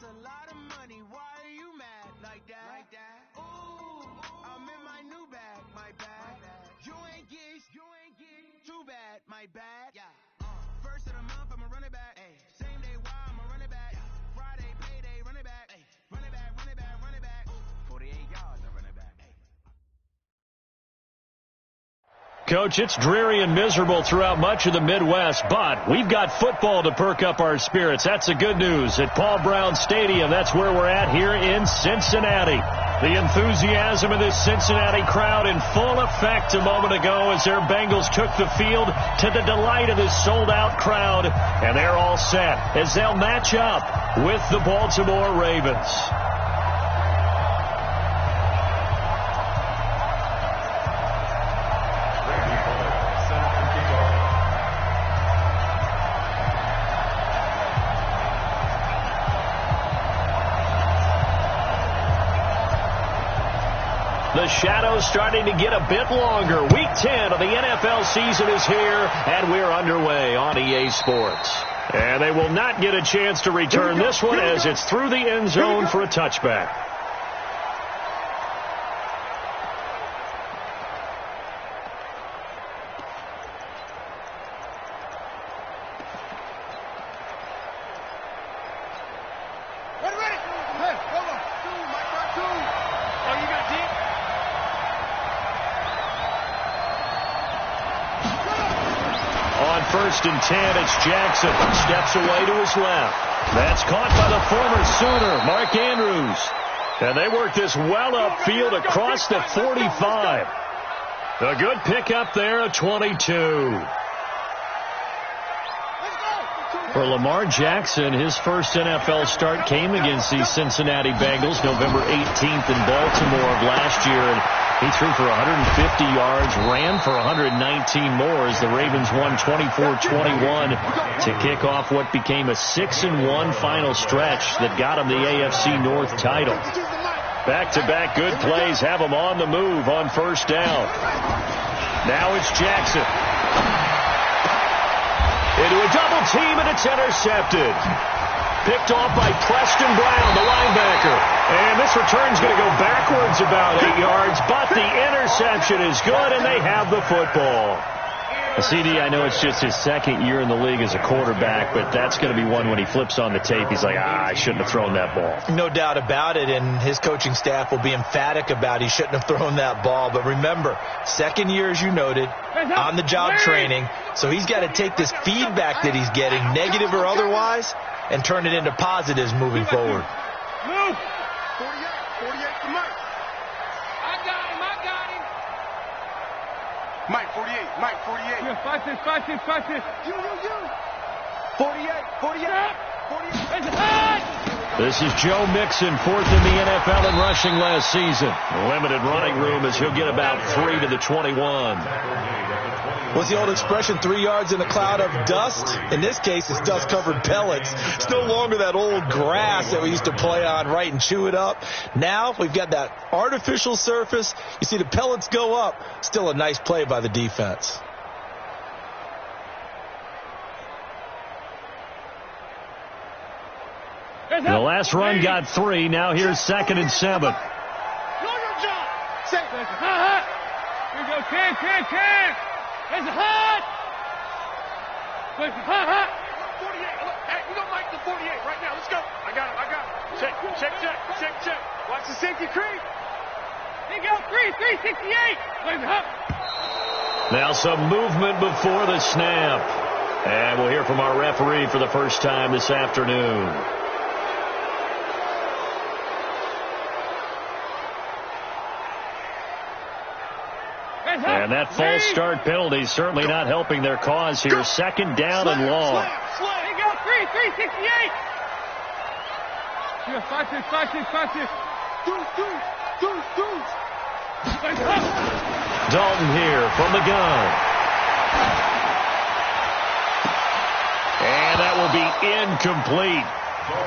That's a lot of money. Why are you mad like that? Ooh, I'm in my new bag, my bad. You ain't get too bad, my bad. First of the month, I'ma run it back. Same day, why I'ma run it back. Friday, payday, run it back. Run it back, run it back, run it back. 48 yards, I run it back. Coach, it's dreary and miserable throughout much of the Midwest, but we've got football to perk up our spirits. That's the good news at Paul Brown Stadium. That's where we're at here in Cincinnati. The enthusiasm of this Cincinnati crowd in full effect a moment ago as their Bengals took the field to the delight of this sold-out crowd, and they're all set as they'll match up with the Baltimore Ravens. The shadow's starting to get a bit longer. Week 10 of the NFL season is here, and we're underway on EA Sports. And they will not get a chance to return this one as it's through the end zone for a touchback. First and 10, it's Jackson. Steps away to his left. That's caught by the former Sooner, Mark Andrews. And they work this well upfield across the 45. A good pickup there at 22. For Lamar Jackson, his first NFL start came against the Cincinnati Bengals November 18th in Baltimore of last year. And he threw for 150 yards, ran for 119 more as the Ravens won 24-21 to kick off what became a 6-1 final stretch that got him the AFC North title. Back-to-back good plays have him on the move on first down. Now it's Jackson. Into a double team, and it's intercepted. Picked off by Preston Brown, the linebacker. And this return's going to go backwards about 8 yards, but the interception is good, and they have the football. CD, I know it's just his second year in the league as a quarterback, but that's going to be one when he flips on the tape. He's like, I shouldn't have thrown that ball. No doubt about it, and his coaching staff will be emphatic about he shouldn't have thrown that ball. But remember, second year, as you noted, on-the-job training, so he's got to take this feedback that he's getting, negative or otherwise, and turn it into positives moving forward. Move! 48 for Mike. I got him. Mike, 48. Mike, 48. Yeah, fight this. You. 48. 48. This is Joe Mixon, fourth in the NFL in rushing last season. Limited running room as he'll get about 3 to the 21. What's the old expression, 3 yards in a cloud of dust? In this case, it's dust-covered pellets. It's no longer that old grass that we used to play on, right, and chew it up. Now we've got that artificial surface. You see the pellets go up. Still a nice play by the defense. The last run got 3. Now here's 2nd and 7. Here we go, 10. There's a hut. 48. Hey, we don't like the 48 right now. Let's go. I got him. Check. Watch the safety creep. Here you go, 368. Now some movement before the snap. And we'll hear from our referee for the first time this afternoon. And that false start penalty is certainly not helping their cause here. 2nd down and long. Here you go, 368. Yeah, fight this. Dalton here from the gun. And that will be incomplete.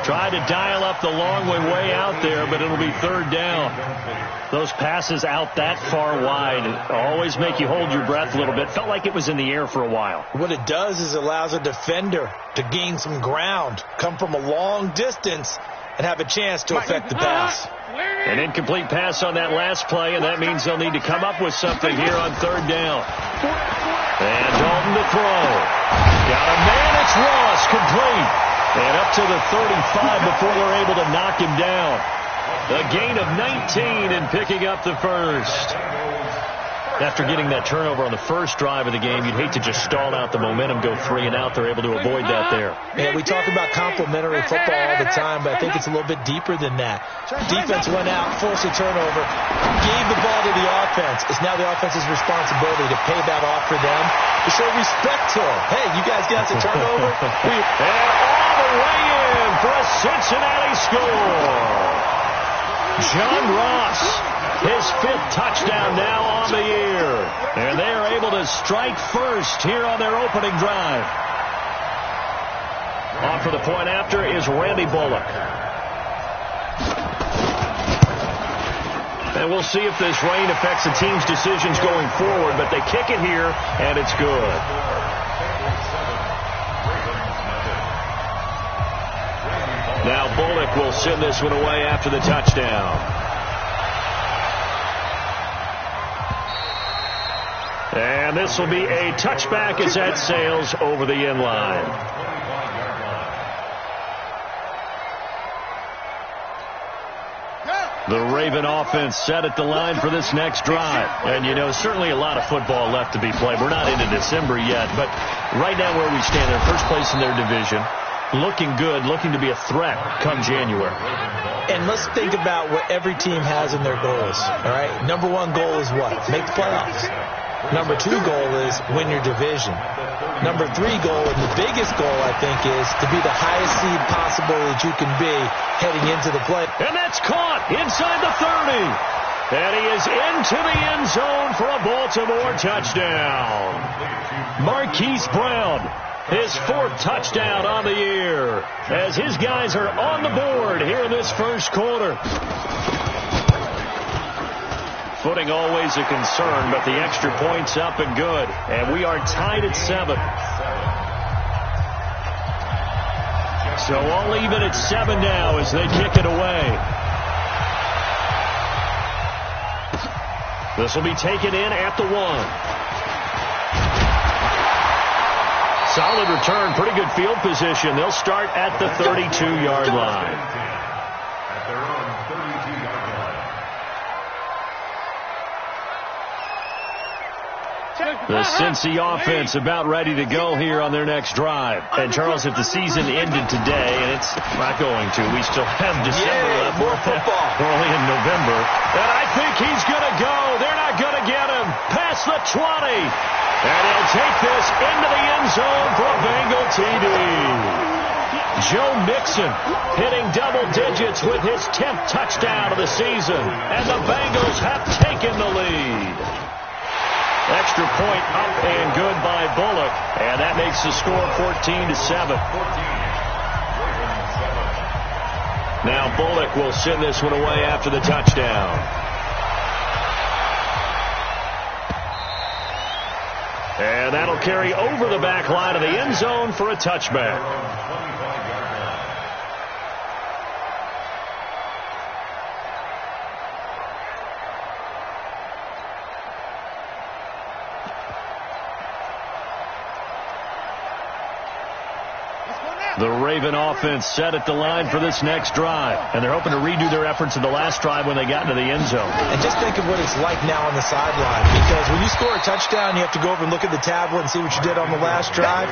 Tried to dial up the long way out there, but it'll be 3rd down. Those passes out that far wide always make you hold your breath a little bit. Felt like it was in the air for a while. What it does is it allows a defender to gain some ground, come from a long distance, and have a chance to affect the pass. An incomplete pass on that last play, and that means they'll need to come up with something here on third down. And Dalton to throw. Got a man, it's Ross, complete. And up to the 35 before they're able to knock him down. A gain of 19 and picking up the first. After getting that turnover on the first drive of the game, you'd hate to just stall out the momentum, go 3 and out. They're able to avoid that there. Yeah, we talk about complementary football all the time, but I think it's a little bit deeper than that. Defense went out, forced a turnover, gave the ball to the offense. It's now the offense's responsibility to pay that off for them, to show respect to them. Hey, you guys got the turnover? And all the way in for a Cincinnati score. John Ross, his 5th touchdown now on the year. And they are able to strike first here on their opening drive. On for the point after is Randy Bullock. And we'll see if this rain affects the team's decisions going forward, but they kick it here, and it's good. Now Bullock will send this one away after the touchdown. And this will be a touchback as that sails over the end line. The Raven offense set at the line for this next drive. And, you know, certainly a lot of football left to be played. We're not into December yet, but right now where we stand, they're first place in their division. Looking good, looking to be a threat come January. And let's think about what every team has in their goals, all right? Number 1 goal is what? Make the playoffs. Number 2 goal is win your division. Number 3 goal, and the biggest goal, I think, is to be the highest seed possible that you can be heading into the play. And that's caught inside the 30. And he is into the end zone for a Baltimore touchdown. Marquise Brown, his 4th touchdown on the year, as his guys are on the board here in this first quarter. Footing always a concern, but the extra point's up and good. And we are tied at 7. So all even at 7 now as they kick it away. This will be taken in at the 1. Solid return, pretty good field position. They'll start at the 32-yard line. The Cincy offense about ready to go here on their next drive. And, Charles, if the season ended today, and it's not going to, we still have December left. More football. We're only in November. And I think he's going to go. They're not going to get him. Past the 20. And he'll take this into the end zone for a Bengal TD. Joe Mixon hitting double digits with his 10th touchdown of the season. And the Bengals have taken the lead. Extra point up and good by Bullock. And that makes the score 14-7. Now Bullock will send this one away after the touchdown. And that'll carry over the back line of the end zone for a touchback. The Raven offense set at the line for this next drive. And they're hoping to redo their efforts in the last drive when they got into the end zone. And just think of what it's like now on the sideline. Because when you score a touchdown, you have to go over and look at the tablet and see what you did on the last drive.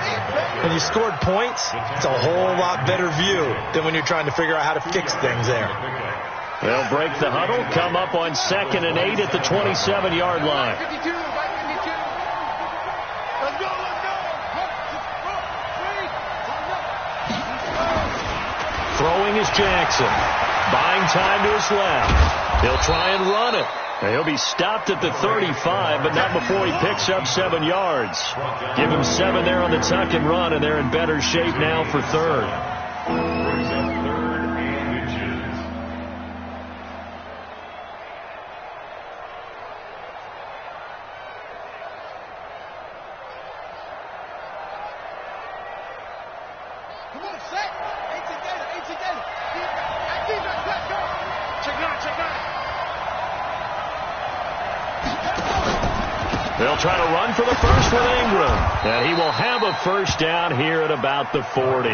When you scored points, it's a whole lot better view than when you're trying to figure out how to fix things there. They'll break the huddle, come up on 2nd and 8 at the 27-yard line. Throwing is Jackson. Buying time to his left. He'll try and run it. And he'll be stopped at the 35, but not before he picks up 7 yards. Give him 7 there on the tuck and run, and they're in better shape now for 3rd. They'll try to run for the first with Ingram. And he will have a first down here at about the 40.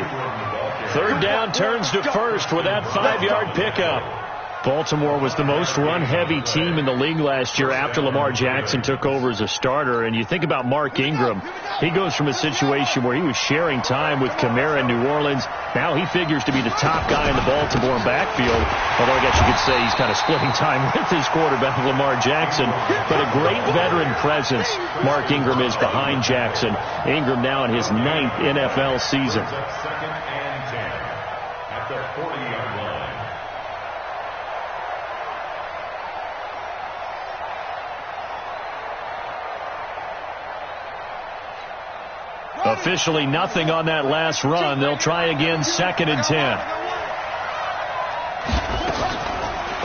Third down turns to first with that 5-yard pickup. Baltimore was the most run-heavy team in the league last year after Lamar Jackson took over as a starter. And you think about Mark Ingram. He goes from a situation where he was sharing time with Kamara in New Orleans. Now he figures to be the top guy in the Baltimore backfield. Although I guess you could say he's kind of splitting time with his quarterback, Lamar Jackson. But a great veteran presence Mark Ingram is behind Jackson. Ingram now in his 9th NFL season. Second and 10 at the 40-yard line. Officially nothing on that last run. They'll try again, 2nd and 10.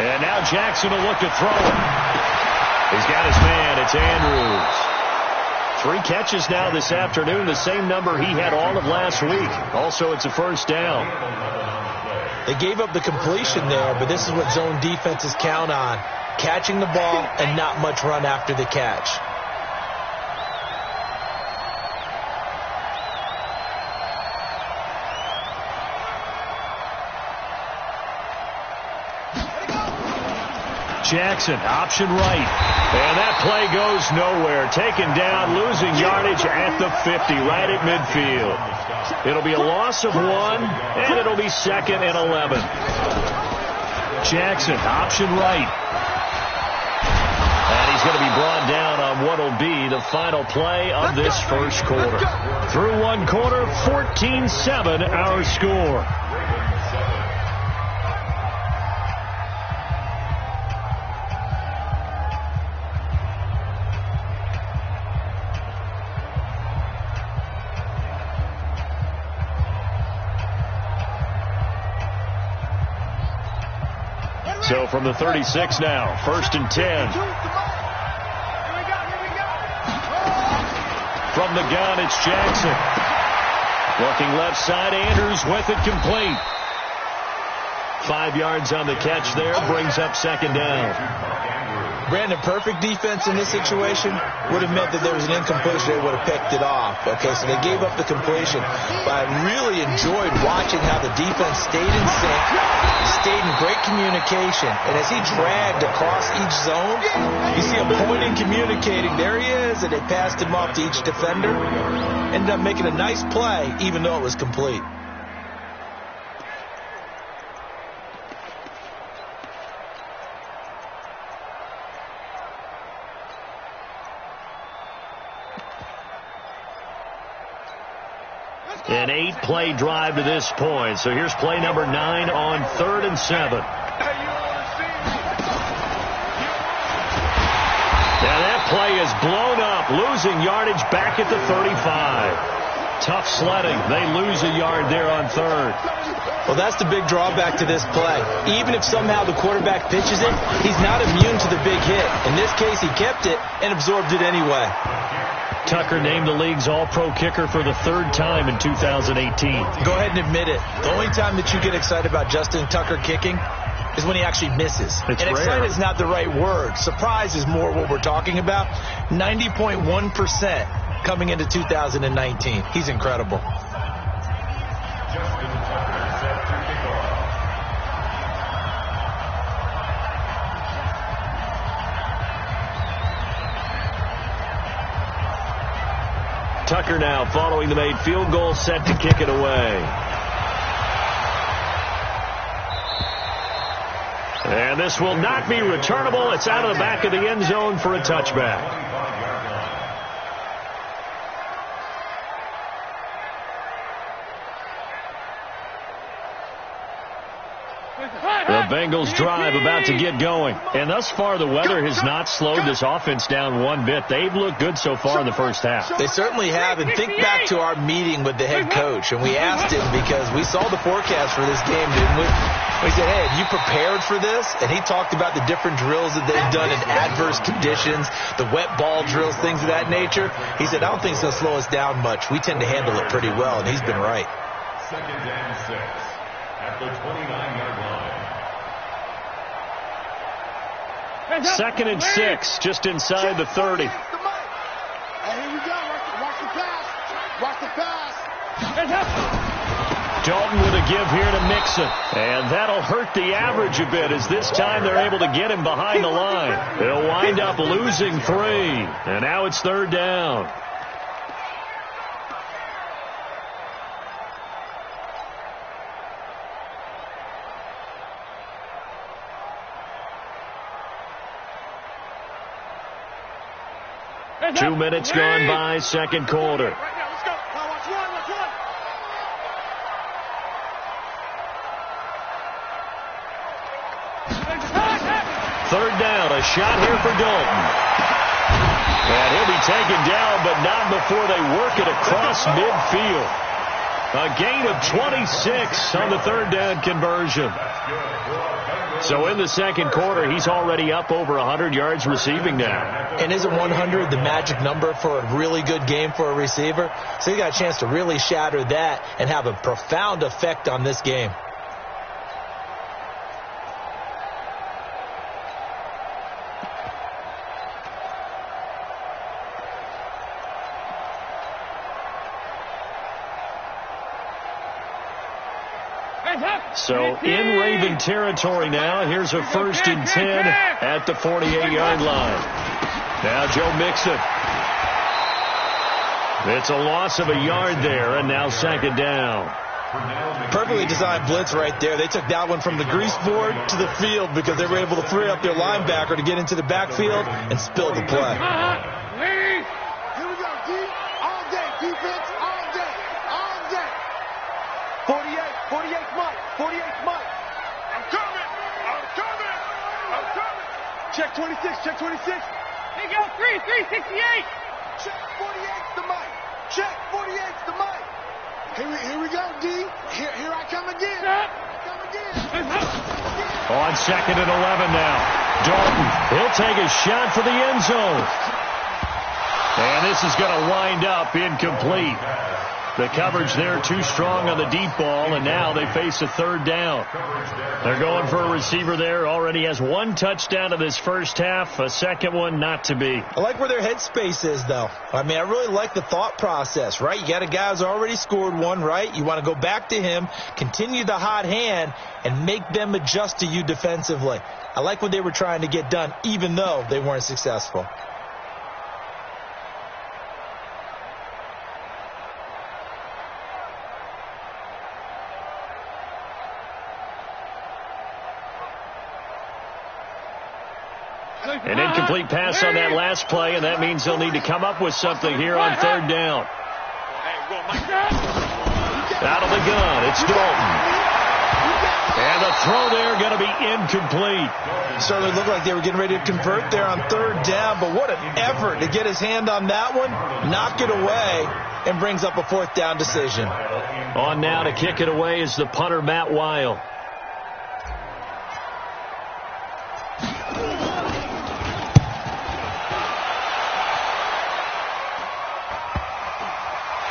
And now Jackson will look to throw it. He's got his man. It's Andrews. 3 catches now this afternoon, the same number he had all of last week. Also, it's a first down. They gave up the completion there, but this is what zone defenses count on. Catching the ball and not much run after the catch. Jackson, option right. And that play goes nowhere. Taken down, losing yardage at the 50, right at midfield. It'll be a loss of 1, and it'll be 2nd and 11. Jackson, option right. And he's going to be brought down on what will be the final play of this first quarter. Through 1 quarter, 14-7 our score. So from the 36 now, 1st and 10. From the gun, it's Jackson. Looking left side, Andrews with it complete. 5 yards on the catch there, brings up 2nd down. Brandon, perfect defense in this situation would have meant that there was an incompletion. They would have picked it off. Okay, so they gave up the completion. But I really enjoyed watching how the defense stayed in sync, stayed in great communication. And as he dragged across each zone, you see him pointing, communicating. There he is, and they passed him off to each defender. Ended up making a nice play, even though it was complete. An 8-play drive to this point. So here's play number 9 on 3rd and 7. Now that play is blown up, losing yardage back at the 35. Tough sledding. They lose a yard there on 3rd. Well, that's the big drawback to this play. Even if somehow the quarterback pitches it, he's not immune to the big hit. In this case, he kept it and absorbed it anyway. Tucker named the league's all-pro kicker for the 3rd time in 2018. Go ahead and admit it. The only time that you get excited about Justin Tucker kicking is when he actually misses. It's and rare. Excited is not the right word. Surprise is more what we're talking about. 90.1% coming into 2019. He's incredible. Justin Tucker set to kick off. Tucker now following the made field goal, set to kick it away. And this will not be returnable. It's out of the back of the end zone for a touchback. The Bengals drive about to get going. And thus far, the weather has not slowed this offense down one bit. They've looked good so far in the first half. They certainly have. And think back to our meeting with the head coach. And we asked him because we saw the forecast for this game, didn't we? We said, hey, have you prepared for this? And he talked about the different drills that they've done in adverse conditions, the wet ball drills, things of that nature. He said, I don't think it's going to slow us down much. We tend to handle it pretty well, and he's been right. 2nd and 6. at the 29-yard line. Second and 6, just inside the 30. And here we go. Watch the pass. Watch the pass. Dalton with a give here to Mixon. And that'll hurt the average a bit as this time they're able to get him behind the line. They'll wind up losing 3. And now it's third down. Two minutes gone by, second quarter. Right now, let's go. Watch one. Third down, a shot here for Dalton. And he'll be taken down, but not before they work it across midfield. A gain of 26 on the third down conversion. So in the second quarter, he's already up over 100 yards receiving now. And isn't 100 the magic number for a really good game for a receiver? So you got a chance to really shatter that and have a profound effect on this game. So in Raven territory now. Here's a 1st and 10 at the 48-yard line. Now Joe Mixon. It's a loss of a yard there, and now second down. Perfectly designed blitz right there. They took that one from the grease board to the field because they were able to free up their linebacker to get into the backfield and spill the play. Here we go, D. All day, defense, all day, all day. 48 Mike, 48 Mike. I'm coming. Check 26. They go 368. Check 48's the Mike. Check 48's the Mike. Here we go, D. Here I come again. On second and 11 now. Dalton, he'll take a shot for the end zone. And this is going to wind up incomplete. The coverage there too strong on the deep ball, and now they face a third down. They're going for a receiver there. Already has one touchdown in this first half, a second one not to be. I like where their headspace is, though. I mean, I really like the thought process, right? You got a guy who's already scored one, right? You want to go back to him, continue the hot hand, and make them adjust to you defensively. I like what they were trying to get done, even though they weren't successful. An incomplete pass on that last play, and that means they'll need to come up with something here on third down. Out of the gun, it's Dalton. And the throw there going to be incomplete. Certainly looked like they were getting ready to convert there on third down, but what an effort to get his hand on that one, knock it away, and brings up a fourth down decision. On now to kick it away is the punter, Matt Weil.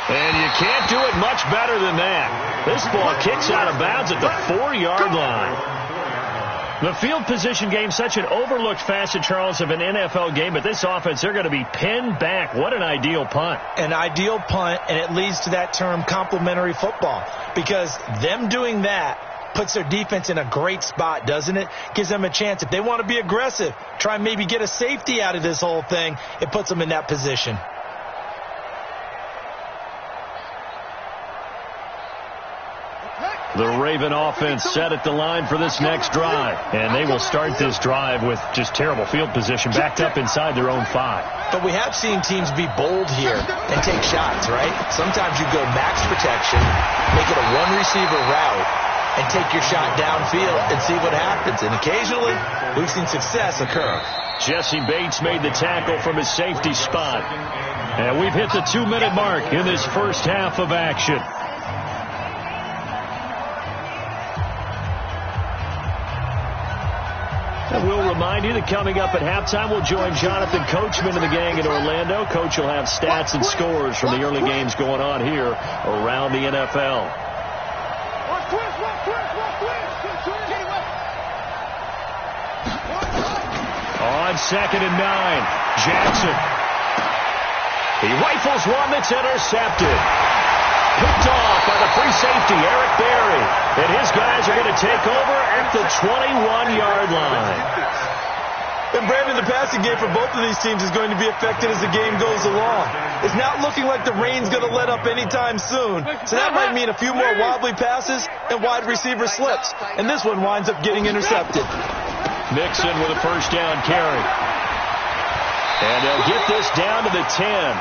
And you can't do it much better than that. This ball kicks out of bounds at the 4-yard line. The field position game, such an overlooked facet, Charles, of an NFL game, but this offense, they're going to be pinned back. What an ideal punt. An ideal punt, and it leads to that term complementary football, because them doing that puts their defense in a great spot, doesn't it? Gives them a chance. If they want to be aggressive, try and maybe get a safety out of this whole thing, it puts them in that position. The Raven offense set at the line for this next drive. And they will start this drive with just terrible field position, backed up inside their own 5. But we have seen teams be bold here and take shots, right? Sometimes you go max protection, make it a one-receiver route, and take your shot downfield and see what happens. And occasionally, we've seen success occur. Jesse Bates made the tackle from his safety spot. And we've hit the 2-minute mark in this first half of action. And we'll remind you that coming up at halftime, we'll join Jonathan Coachman and the gang in Orlando. Coach will have stats and scores from the early games going on here around the NFL. Watch twist. On 2nd and 9, Jackson. He rifles one that's intercepted. Picked off by the free safety, Eric Berry. And his guys are going to take over at the 21-yard line. And Brandon, the passing game for both of these teams is going to be affected as the game goes along. It's not looking like the rain's going to let up anytime soon. So that might mean a few more wobbly passes and wide receiver slips. And this one winds up getting intercepted. Mixon with a first down carry. And they'll get this down to the 10.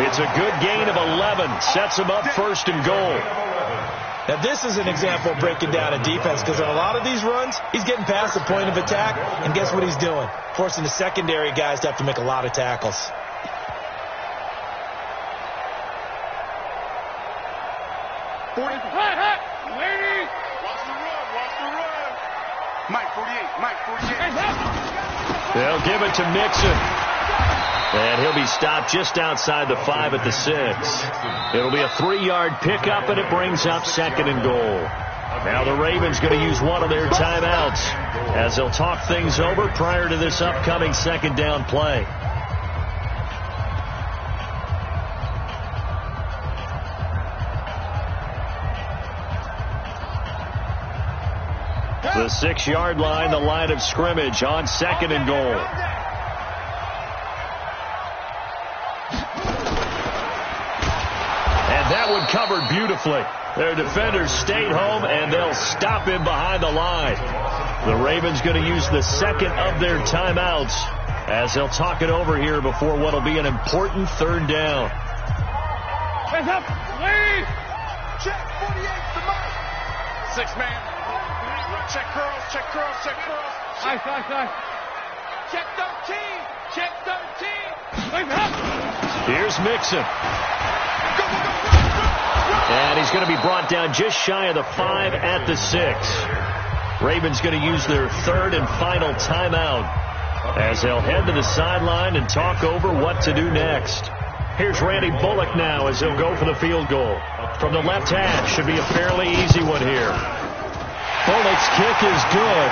It's a good gain of 11. Sets them up 1st and goal. Now, this is an example of breaking down a defense, because on a lot of these runs, he's getting past the point of attack, and guess what he's doing? Forcing the secondary guys to have to make a lot of tackles. Ladies! Watch the run, watch the run. Mike 48. They'll give it to Mixon. And he'll be stopped just outside the 5 at the 6. It'll be a 3-yard pickup, and it brings up 2nd and goal. Now the Ravens going to use one of their timeouts as they'll talk things over prior to this upcoming 2nd down play. The 6-yard line, the line of scrimmage on 2nd and goal. That one covered beautifully. Their defenders stayed home, and they'll stop him behind the line. The Ravens going to use the 2nd of their timeouts as they'll talk it over here before what will be an important 3rd down. Hands up, lead! Check 48 to Mike. 6-man. Check curls, check curls, check curls. Nice. Check 13, check 13. Here's Mixon. And he's going to be brought down just shy of the 5 at the 6. Ravens going to use their 3rd and final timeout as they'll head to the sideline and talk over what to do next. Here's Randy Bullock now as he'll go for the field goal. From the left hash, should be a fairly easy one here. Bullock's kick is good.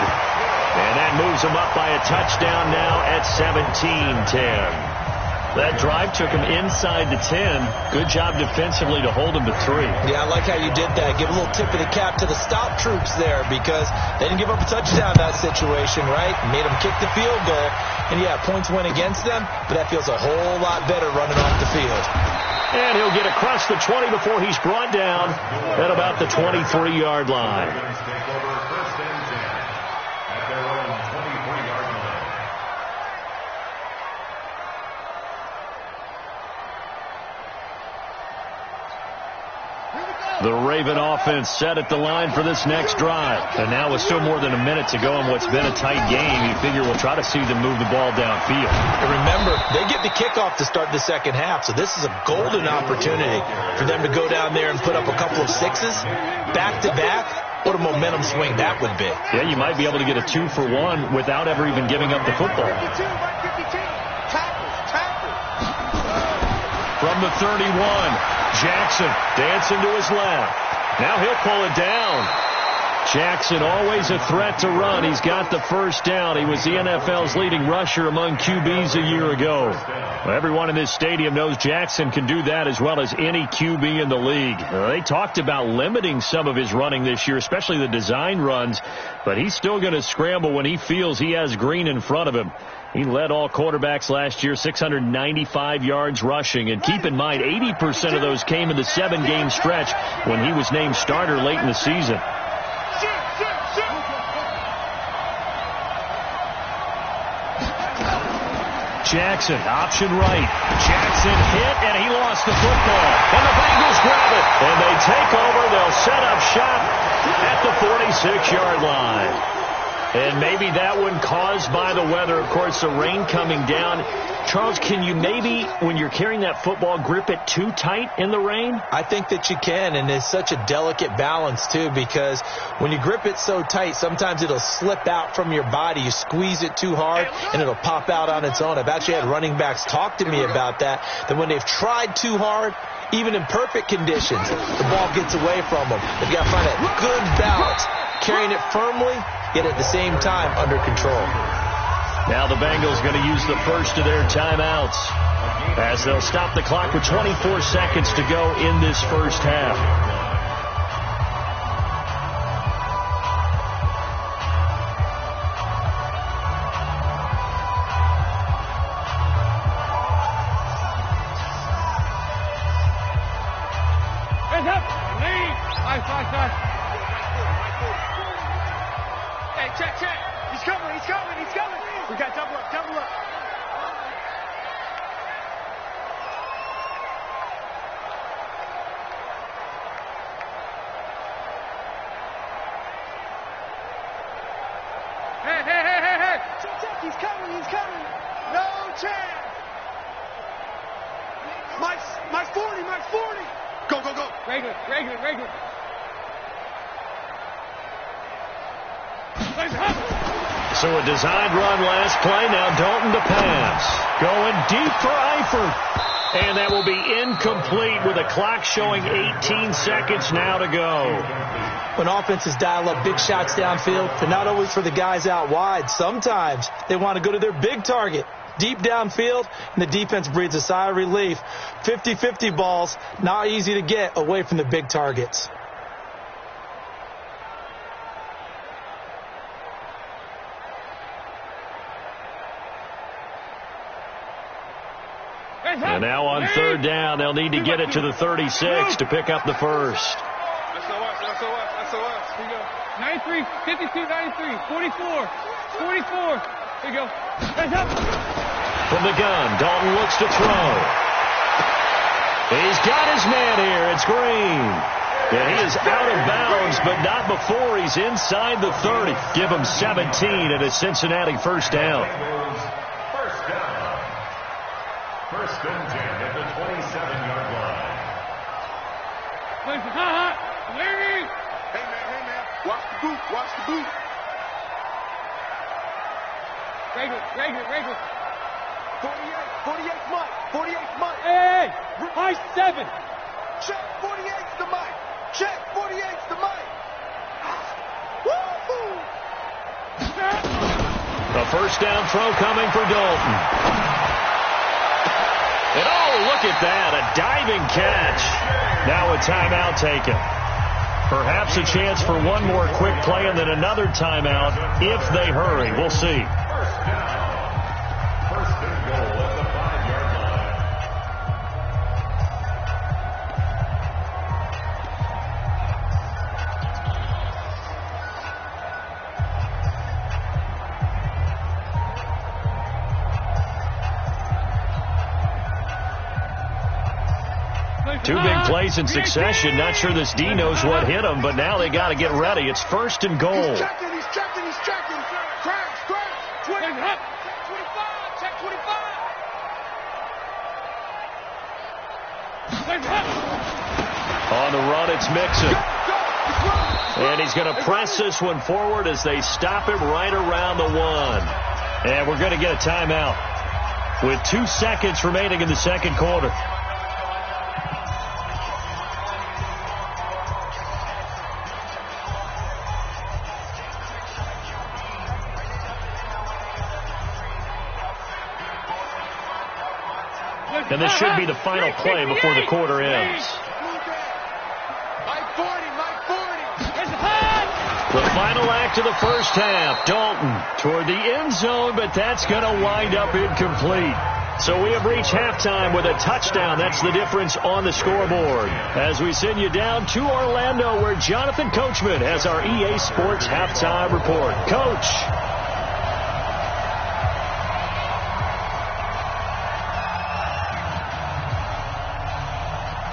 And that moves him up by a touchdown now at 17-10. That drive took him inside the 10. Good job defensively to hold him to 3. Yeah, I like how you did that. Give a little tip of the cap to the stop troops there, because they didn't give up a touchdown in that situation, right? Made them kick the field goal. And, yeah, points went against them, but that feels a whole lot better running off the field. And he'll get across the 20 before he's brought down at about the 23-yard line. The Raven offense set at the line for this next drive. And now with still more than a minute to go in what's been a tight game, you figure we'll try to see them move the ball downfield. And remember, they get the kickoff to start the 2nd half, so this is a golden opportunity for them to go down there and put up a couple of 6s back-to-back. What a momentum swing that would be. Yeah, you might be able to get a 2-for-1 without ever even giving up the football. From the 31. Jackson dancing to his left. Now he'll pull it down. Jackson always a threat to run. He's got the first down. He was the NFL's leading rusher among QBs a year ago. Well, everyone in this stadium knows Jackson can do that as well as any QB in the league. They talked about limiting some of his running this year, especially the design runs, but he's still going to scramble when he feels he has green in front of him. He led all quarterbacks last year, 695 yards rushing. And keep in mind, 80% of those came in the 7-game stretch when he was named starter late in the season. Jackson, option right. Jackson hit, and he lost the football. And the Bengals grab it. And they take over. They'll set up shop at the 46-yard line. And maybe that one caused by the weather. Of course, the rain coming down. Charles, can you maybe, when you're carrying that football, grip it too tight in the rain? I think that you can, and it's such a delicate balance, too, because when you grip it so tight, sometimes it'll slip out from your body. You squeeze it too hard, and it'll pop out on its own. I've actually had running backs talk to me about that when they've tried too hard, even in perfect conditions, the ball gets away from them. They've got to find that good balance, carrying it firmly, yet at the same time under control. Now the Bengals going to use the first of their timeouts as they'll stop the clock with 24 seconds to go in this first half. Check. He's coming. We got double up. Hey. Check. He's coming. No chance. Mike's 40. Go. Regular. So a designed run last play. Now Dalton to pass. Going deep for Eifert. And that will be incomplete with a clock showing 18 seconds now to go. When offenses dial up big shots downfield, they're not always for the guys out wide. Sometimes they want to go to their big target, deep downfield, and the defense breathes a sigh of relief. 50-50 balls, not easy to get away from the big targets. And now on third down, they'll need to get it to the 36 to pick up the first. SOS. Here you go. 93, 52, 93, 44. Here you go. Hands up. From the gun, Dalton looks to throw. He's got his man here. It's Green. And he is out of bounds, but not before he's inside the 30. Give him 17 at a Cincinnati first down. First and 10 at the 27-yard line. Larry! Hey, man. Watch the boot. Regular. 48's Mike. Hey! Mike 7. Check, 48's the Mike. Woo-hoo! A first down throw coming for Dalton. And oh, look at that, a diving catch. Now a timeout taken. Perhaps a chance for one more quick play and then another timeout if they hurry. We'll see. First and goal at the 5-yard line. Two big plays in succession. Not sure this D knows what hit him, but now they got to get ready. It's first and goal. He's checking. Crash. 25. Check 25. On the run, it's Mixon. And he's going to press this one forward as they stop him right around the 1. And we're going to get a timeout with 2 seconds remaining in the second quarter. And this should be the final play before the quarter ends. Mike 40. The final act of the first half. Dalton toward the end zone, but that's going to wind up incomplete. So we have reached halftime with a touchdown. That's the difference on the scoreboard. As we send you down to Orlando, where Jonathan Coachman has our EA Sports halftime report. Coach.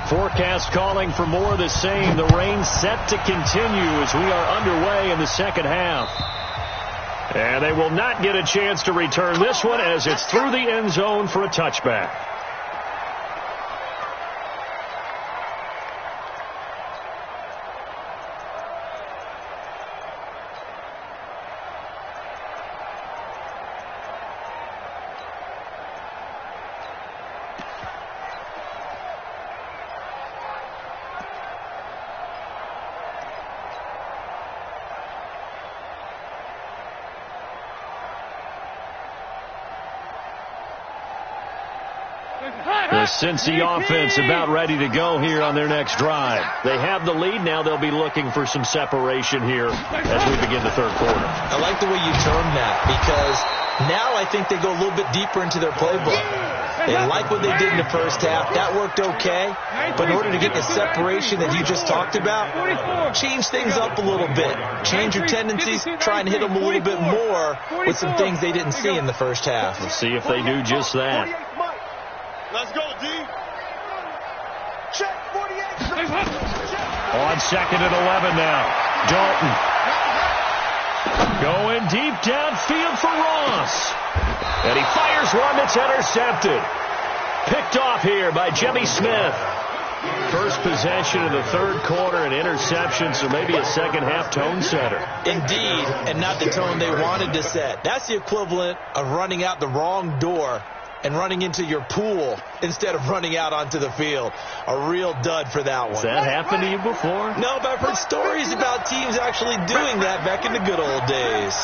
Forecast calling for more of the same. The rain set to continue as we are underway in the second half. And they will not get a chance to return this one as it's through the end zone for a touchback. The Cincy offense about ready to go here on their next drive. They have the lead. Now they'll be looking for some separation here as we begin the third quarter. I like the way you term that, because now I think they go a little bit deeper into their playbook. They like what they did in the first half. That worked okay. But in order to get the separation that you just talked about, change things up a little bit. Change your tendencies. Try and hit them a little bit more with some things they didn't see in the first half. Let's see if they do just that. Let's go, D. Check 48. On second and 11 now. Dalton. Going deep downfield for Ross. And he fires one that's intercepted. Picked off here by Jimmy Smith. First possession of the third quarter, an interception, so maybe a second-half tone setter. Indeed, and not the tone they wanted to set. That's the equivalent of running out the wrong door and running into your pool instead of running out onto the field. A real dud for that one. Has that happened to you before? No, but I've heard stories about teams actually doing that back in the good old days.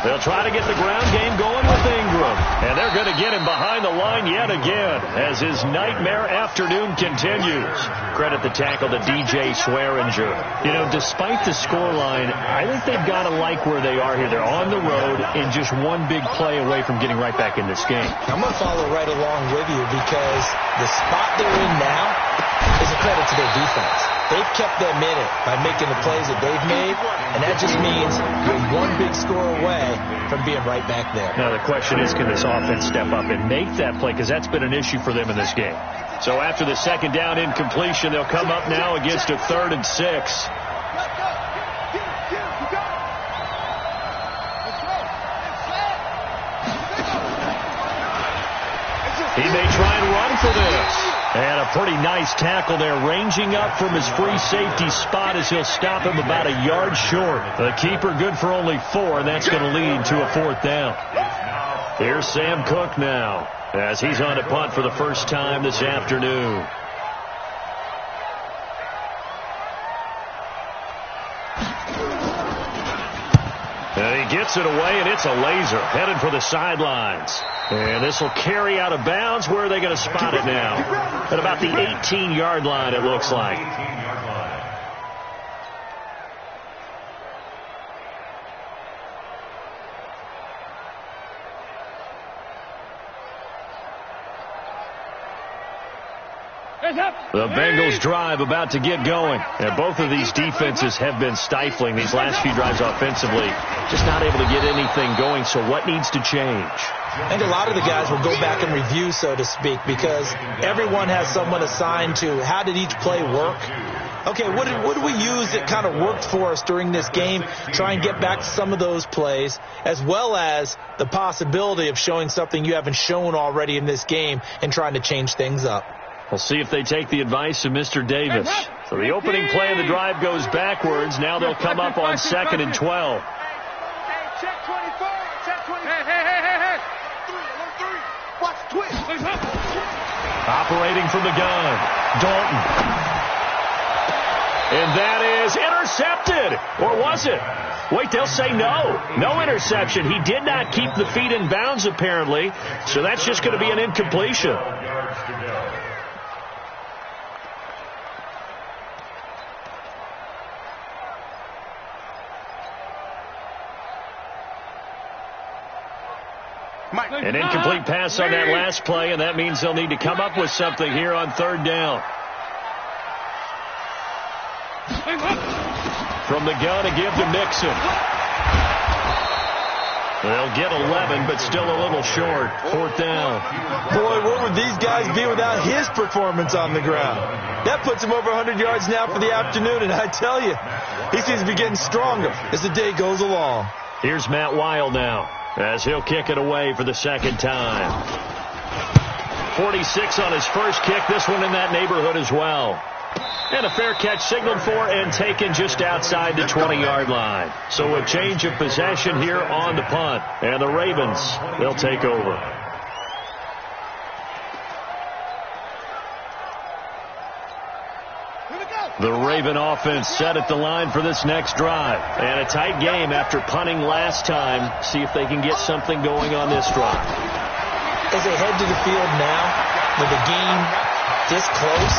They'll try to get the ground game going with Ingram. And they're going to get him behind the line yet again as his nightmare afternoon continues. Credit the tackle to DJ Swearinger. You know, despite the scoreline, I think they've got to like where they are here. They're on the road and just one big play away from getting right back in this game. I'm going to follow right along with you because the spot they're in now is a credit to their defense. They've kept them in it by making the plays that they've made, and that just means you're one big score away from being right back there. Now the question is, can this offense step up and make that play? Because that's been an issue for them in this game. So after the second down incompletion, they'll come up now against a 3rd and 6. He may try and run for this. And a pretty nice tackle there, ranging up from his free safety spot as he'll stop him about a yard short. The keeper good for only 4, and that's going to lead to a 4th down. Here's Sam Cook now as he's on a punt for the first time this afternoon. And he gets it away, and it's a laser headed for the sidelines. And this will carry out of bounds. Where are they going to spot it now? At about the 18-yard line, it looks like. The Bengals drive about to get going. And both of these defenses have been stifling these last few drives offensively. Just not able to get anything going. So what needs to change? I think a lot of the guys will go back and review, so to speak, because everyone has someone assigned to how did each play work. Okay, what did we use that kind of worked for us during this game? Try and get back to some of those plays, as well as the possibility of showing something you haven't shown already in this game and trying to change things up. We'll see if they take the advice of Mr. Davis. So the opening play of the drive goes backwards. Now they'll come up on 2nd and 12. Check 24. Check 24. Hey. Watch twist. Operating from the gun, Dalton. And that is intercepted. Or was it? Wait, they'll say no. No interception. He did not keep the feet in bounds, apparently. So that's just going to be an incompletion. An incomplete pass on that last play, and that means they'll need to come up with something here on 3rd down. From the gun, a give to Mixon. They'll get 11, but still a little short. 4th down. Boy, what would these guys be without his performance on the ground? That puts him over 100 yards now for the afternoon, and I tell you, he seems to be getting stronger as the day goes along. Here's Matt Weil now, as he'll kick it away for the second time. 46 on his first kick, this one in that neighborhood as well. And a fair catch signaled for and taken just outside the 20-yard line. So a change of possession here on the punt. And the Ravens, they'll take over. The Raven offense set at the line for this next drive. And a tight game after punting last time. See if they can get something going on this drive. As they head to the field now, with the game this close.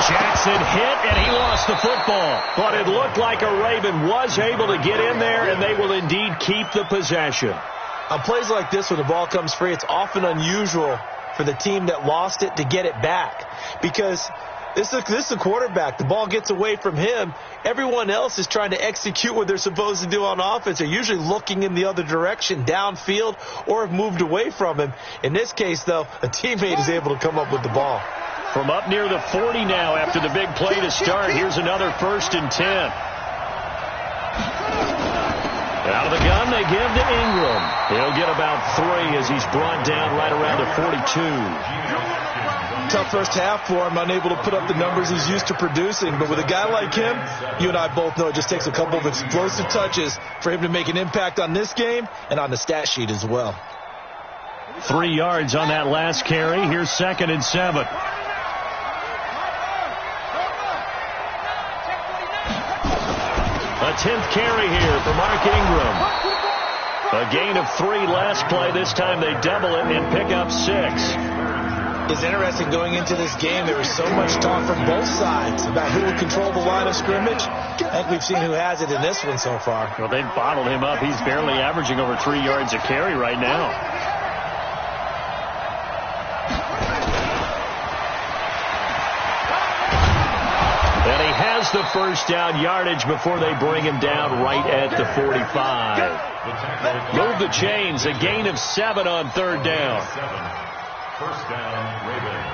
Jackson hit, and he lost the football. But it looked like a Raven was able to get in there, and they will indeed keep the possession. On plays like this, when the ball comes free, it's often unusual for the team that lost it to get it back. Because this is a quarterback. The ball gets away from him. Everyone else is trying to execute what they're supposed to do on offense. They're usually looking in the other direction, downfield, or have moved away from him. In this case, though, a teammate is able to come up with the ball. From up near the 40 now after the big play to start, here's another 1st and 10. Out of the gun, they give to Ingram. He'll get about 3 as he's brought down right around the 42. Tough first half for him, unable to put up the numbers he's used to producing. But with a guy like him, you and I both know it just takes a couple of explosive touches for him to make an impact on this game and on the stat sheet as well. 3 yards on that last carry. Here's 2nd and 7. A 10th carry here for Mark Ingram. A gain of 3 last play. This time they double it and pick up 6. It's interesting going into this game. There was so much talk from both sides about who would control the line of scrimmage. I think we've seen who has it in this one so far. Well, they've bottled him up. He's barely averaging over 3 yards a carry right now. And he has the first down yardage before they bring him down right at the 45. Move the chains. A gain of 7 on 3rd down. 1st down, Ravens.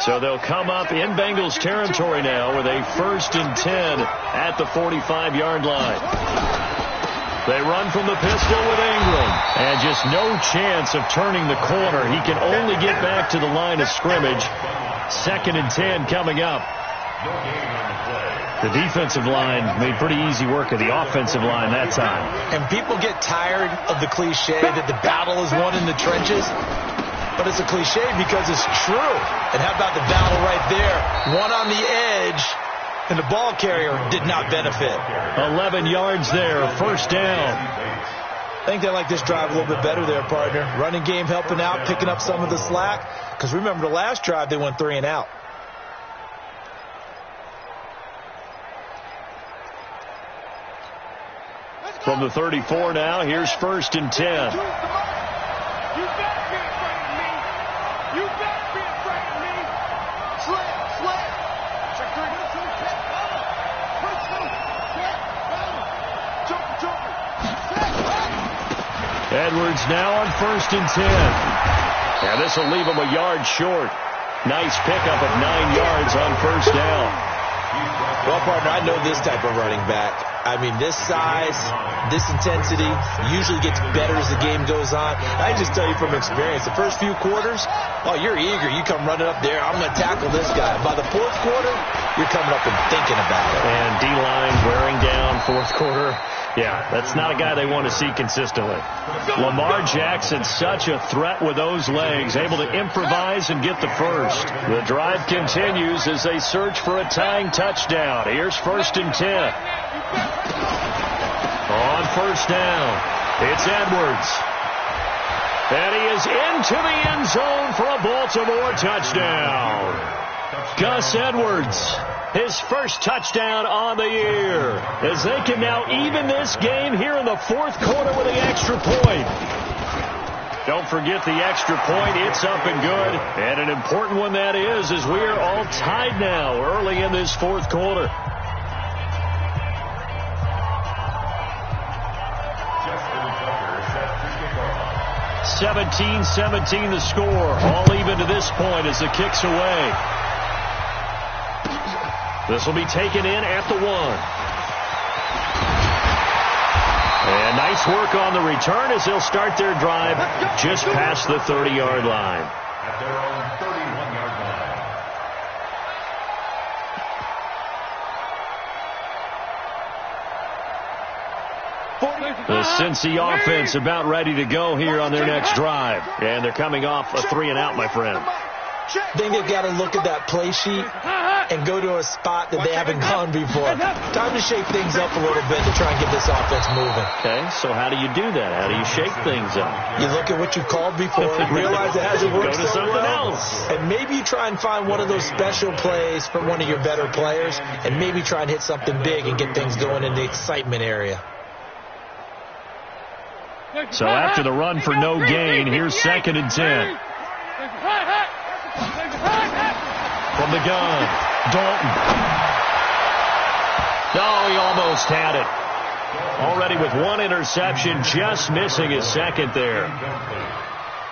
So they'll come up in Bengals territory now with a 1st and 10 at the 45-yard line. They run from the pistol with Ingram. And just no chance of turning the corner. He can only get back to the line of scrimmage. 2nd and 10 coming up. The defensive line made pretty easy work of the offensive line that time. And people get tired of the cliche that the battle is won in the trenches. But it's a cliche because it's true. And how about the battle right there? One on the edge. And the ball carrier did not benefit. 11 yards there, 1st down. I think they like this drive a little bit better there, partner. Running game helping out, picking up some of the slack. Because remember the last drive, they went 3 and out. From the 34 now, here's 1st and 10. Edwards now on 1st and 10. And this will leave him a yard short. Nice pickup of 9 yards on 1st down. Well, partner, I know this type of running back. I mean, this size, this intensity usually gets better as the game goes on. I just tell you from experience, the first few quarters, oh, you're eager. You come running up there. I'm going to tackle this guy. By the 4th quarter, you're coming up and thinking about it. And D-line wearing down 4th quarter. Yeah, that's not a guy they want to see consistently. Lamar Jackson, such a threat with those legs, able to improvise and get the first. The drive continues as they search for a tying touchdown. Here's 1st and 10. On 1st down, it's Edwards. And he is into the end zone for a Baltimore touchdown. Gus Edwards. His first touchdown on the year, as they can now even this game here in the 4th quarter with the extra point. Don't forget the extra point. It's up and good. And an important one that is, as we are all tied now early in this 4th quarter. Justin 17-17 the score. All even to this point as the kick's away. This will be taken in at the 1. And nice work on the return as they'll start their drive just past the 30-yard line. At their own 31-yard The Cincy offense about ready to go here on their next drive. And they're coming off a 3-and-out, my friend. Then they've got to look at that play sheet and go to a spot that they haven't gone before. Time to shake things up a little bit to try and get this offense moving. Okay, so how do you do that? How do you shake things up? You look at what you called before, realize it hasn't worked Go to so something well, else. and maybe you try and find one of those special plays from one of your better players, and maybe try and hit something big and get things going in the excitement area. So after the run for no gain, here's 2nd and 10. From the gun, Dalton. Oh, he almost had it. Already with 1 interception, just missing his 2nd there.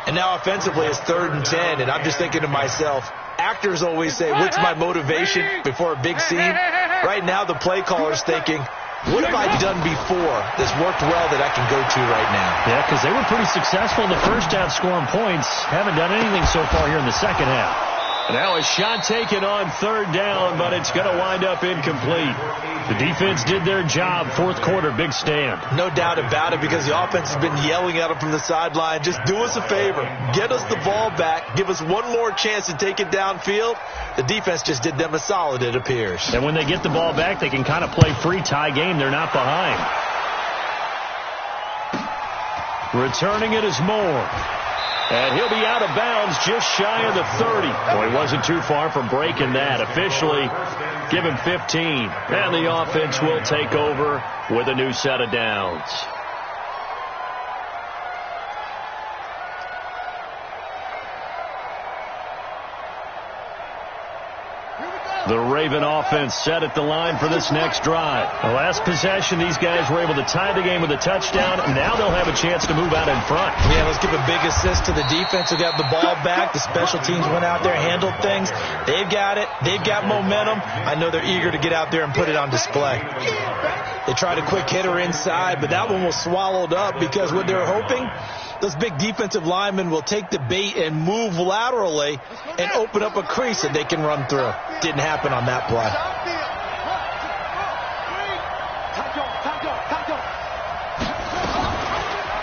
And now offensively it's 3rd and 10, and I'm just thinking to myself, actors always say, what's my motivation before a big scene? Right now the play caller's thinking, what have I done before that's worked well that I can go to right now? Yeah, because they were pretty successful in the first half scoring points. Haven't done anything so far here in the second half. Now a shot taken on 3rd down, but it's going to wind up incomplete. The defense did their job. 4th quarter, big stand. No doubt about it, because the offense has been yelling at them from the sideline. Just do us a favor. Get us the ball back. Give us one more chance to take it downfield. The defense just did them a solid, it appears. And when they get the ball back, they can kind of play free tie game. They're not behind. Returning it is Moore. And he'll be out of bounds just shy of the 30. Well, he wasn't too far from breaking that. Officially, give him 15. And the offense will take over with a new set of downs. The Raven offense set at the line for this next drive. The last possession, these guys were able to tie the game with a touchdown. Now they'll have a chance to move out in front. Yeah, let's give a big assist to the defense who got the ball back. The special teams went out there, handled things. They've got it. They've got momentum. I know they're eager to get out there and put it on display. They tried a quick hitter inside, but that one was swallowed up because what they're hoping, those big defensive linemen will take the bait and move laterally and open up a crease that they can run through. Didn't happen on that play.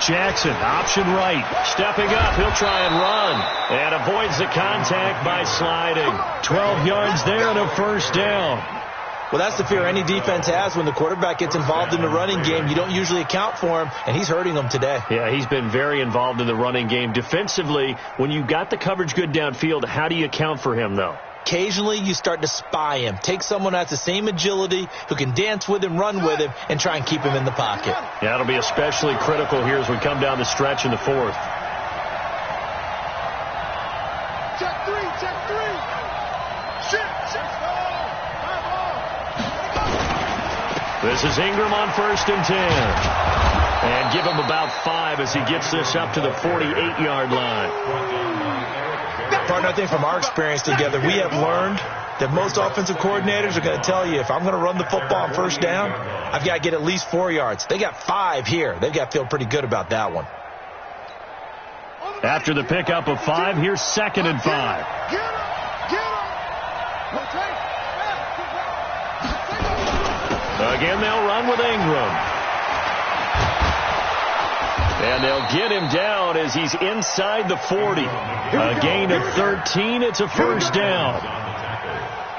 Jackson, option right. Stepping up, he'll try and run. And avoids the contact by sliding. 12 yards there and a 1st down. Well, that's the fear any defense has when the quarterback gets involved in the running game. You don't usually account for him, and he's hurting them today. Yeah, he's been very involved in the running game. Defensively, when you got the coverage good downfield, how do you account for him, though? Occasionally, you start to spy him. Take someone that's the same agility, who can dance with him, run with him, and try and keep him in the pocket. Yeah, it'll be especially critical here as we come down the stretch in the 4th. Check 3, check 3. Check 4. This is Ingram on 1st and 10. And give him about 5 as he gets this up to the 48-yard line. Partner, I think from our experience together, we have learned that most offensive coordinators are going to tell you, if I'm going to run the football on 1st down, I've got to get at least 4 yards. They got 5 here. They've got to feel pretty good about that one. After the pickup of 5, here's 2nd and 5. Again, they'll run with Ingram. And they'll get him down as he's inside the 40. A gain of 13. It's a 1st down.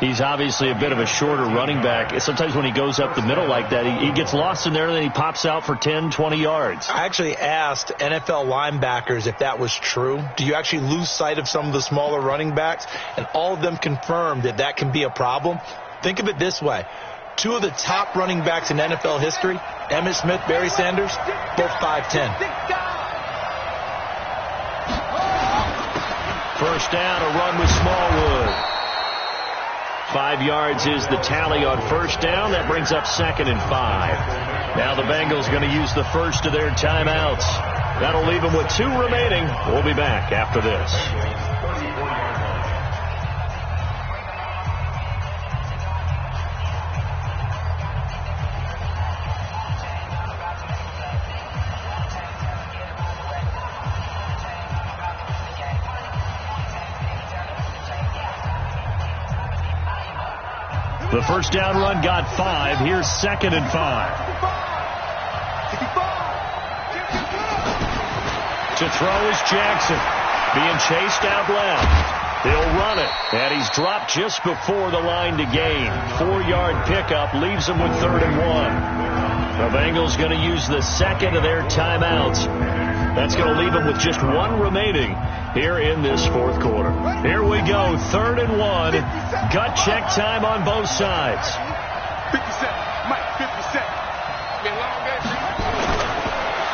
He's obviously a bit of a shorter running back. Sometimes when he goes up the middle like that, he gets lost in there and then he pops out for 10, 20 yards. I actually asked NFL linebackers if that was true. Do you actually lose sight of some of the smaller running backs? And all of them confirmed that that can be a problem. Think of it this way. 2 of the top running backs in NFL history, Emmitt Smith, Barry Sanders, both 5'10". 1st down, a run with Smallwood. 5 yards is the tally on 1st down. That brings up 2nd and 5. Now the Bengals going to use the first of their timeouts. That'll leave them with 2 remaining. We'll be back after this. The 1st down run got 5. Here's 2nd and 5. To throw is Jackson. Being chased out left. He'll run it. And he's dropped just before the line to gain. 4-yard pickup leaves him with 3rd and 1. The Bengals going to use the second of their timeouts. That's going to leave them with just 1 remaining here in this 4th quarter. Here we go. 3rd and 1. Gut check time on both sides. 50 seconds. Mike, 50 seconds.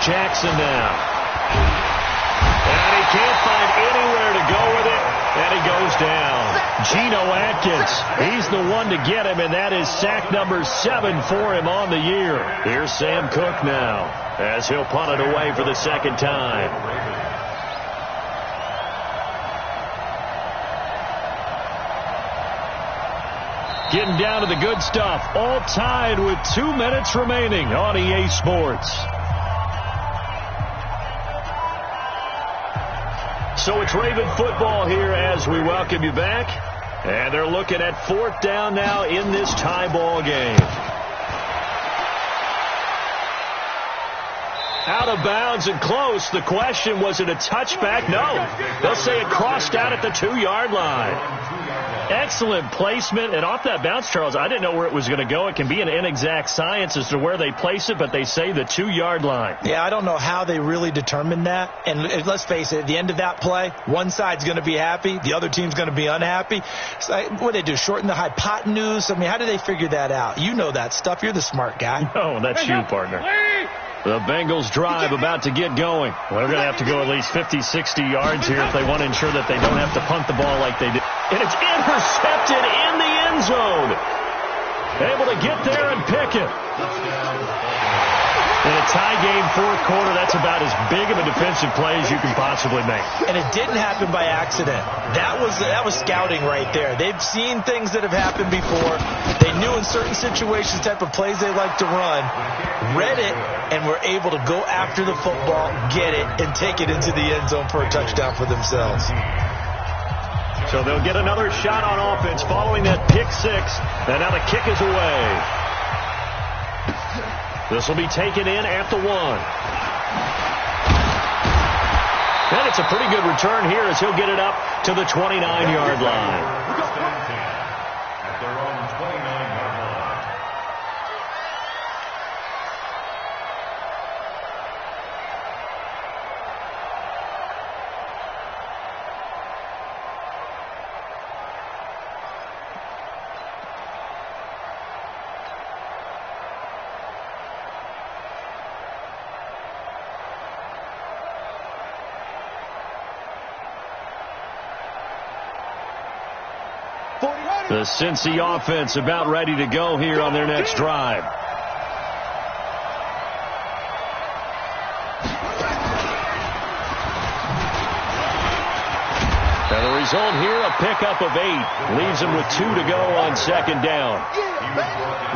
Jackson now. And he can't find anywhere to go with it. And he goes down. Geno Atkins, he's the one to get him, and that is sack number 7 for him on the year. Here's Sam Cook now as he'll punt it away for the second time. Getting down to the good stuff. All tied with 2 minutes remaining on EA Sports. So it's Raven football here as we welcome you back. And they're looking at 4th down now in this tie ball game. Out of bounds and close. The question, was it a touchback? No. They'll say it crossed out at the 2-yard line. Excellent placement. And off that bounce, Charles, I didn't know where it was going to go. It can be an inexact science as to where they place it, but they say the 2-yard line. Yeah, I don't know how they really determined that. And let's face it, at the end of that play, one side's going to be happy, the other team's going to be unhappy. So what do they do, shorten the hypotenuse? I mean, how do they figure that out? You know that stuff. You're the smart guy. No, that's you, partner. The Bengals drive about to get going. They're going to have to go at least 50, 60 yards here if they want to ensure that they don't have to punt the ball like they did. And it's intercepted in the end zone. Able to get there and pick it. In a tie game 4th quarter, that's about as big of a defensive play as you can possibly make. And it didn't happen by accident. That was scouting right there. They've seen things that have happened before. They knew in certain situations type of plays they like to run, read it, and were able to go after the football, get it, and take it into the end zone for a touchdown for themselves. So they'll get another shot on offense following that pick 6. And now the kick is away. This will be taken in at the 1. And it's a pretty good return here as he'll get it up to the 29-yard line. At their own 29-yard line. The Cincy offense about ready to go here on their next drive. And the result here, a pickup of 8. Leaves them with 2 to go on 2nd down.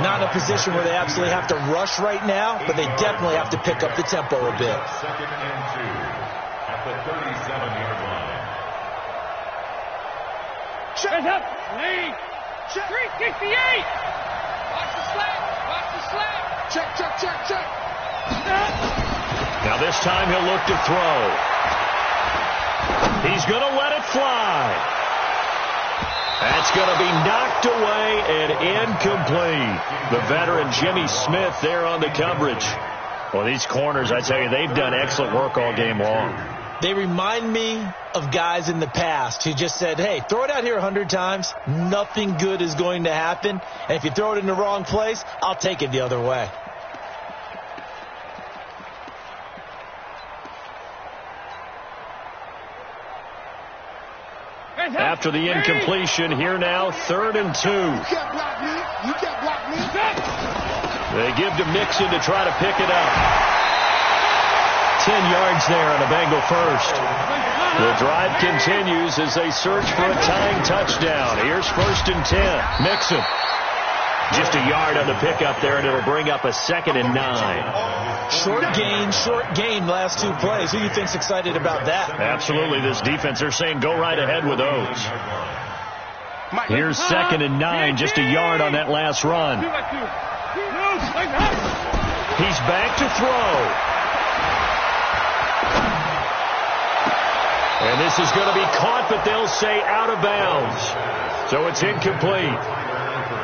Not in a position where they absolutely have to rush right now, but they definitely have to pick up the tempo a bit. 2nd and 2 at the 37-yard line. Check up. Lead. 368. Watch the slap. Watch the slap. Check. Now this time he'll look to throw. He's going to let it fly. That's going to be knocked away and incomplete. The veteran Jimmy Smith there on the coverage. Well, these corners, I tell you, they've done excellent work all game long. They remind me of guys in the past who just said, hey, throw it out here 100 times. Nothing good is going to happen. And if you throw it in the wrong place, I'll take it the other way. After the incompletion, here now, 3rd and 2. You can't block me. You can't block me. They give to Mixon to try to pick it up. 10 yards there on a Bengal first. The drive continues as they search for a tying touchdown. Here's 1st and 10. Mixon. Just a yard on the pickup there, and it'll bring up a 2nd and 9. Short gain last 2 plays. Who do you think's excited about that? Absolutely. This defense, they're saying go right ahead with those. Here's 2nd and 9, just a yard on that last run. He's back to throw. This is going to be caught, but they'll say out of bounds. So it's incomplete.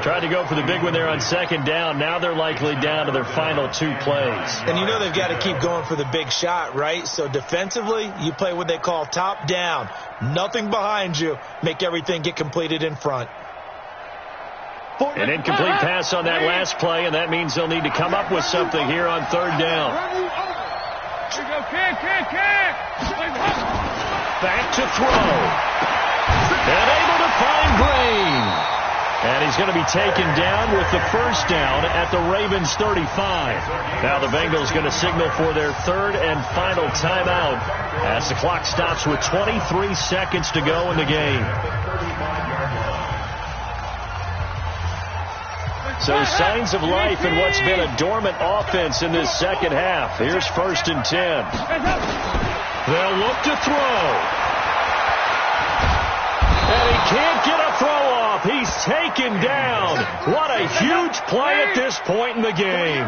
Tried to go for the big one there on second down. Now they're likely down to their final 2 plays. And you know they've got to keep going for the big shot, right? So defensively, you play what they call top down. Nothing behind you. Make everything get completed in front. An incomplete pass on that last play, and that means they'll need to come up with something here on third down. Back to throw. And able to find Brain. And he's going to be taken down with the first down at the Ravens 35. Now the Bengals going to signal for their third and final timeout as the clock stops with 23 seconds to go in the game. So signs of life in what's been a dormant offense in this second half. Here's 1st and 10. They'll look to throw. And he can't get a throw off. He's taken down. What a huge play at this point in the game.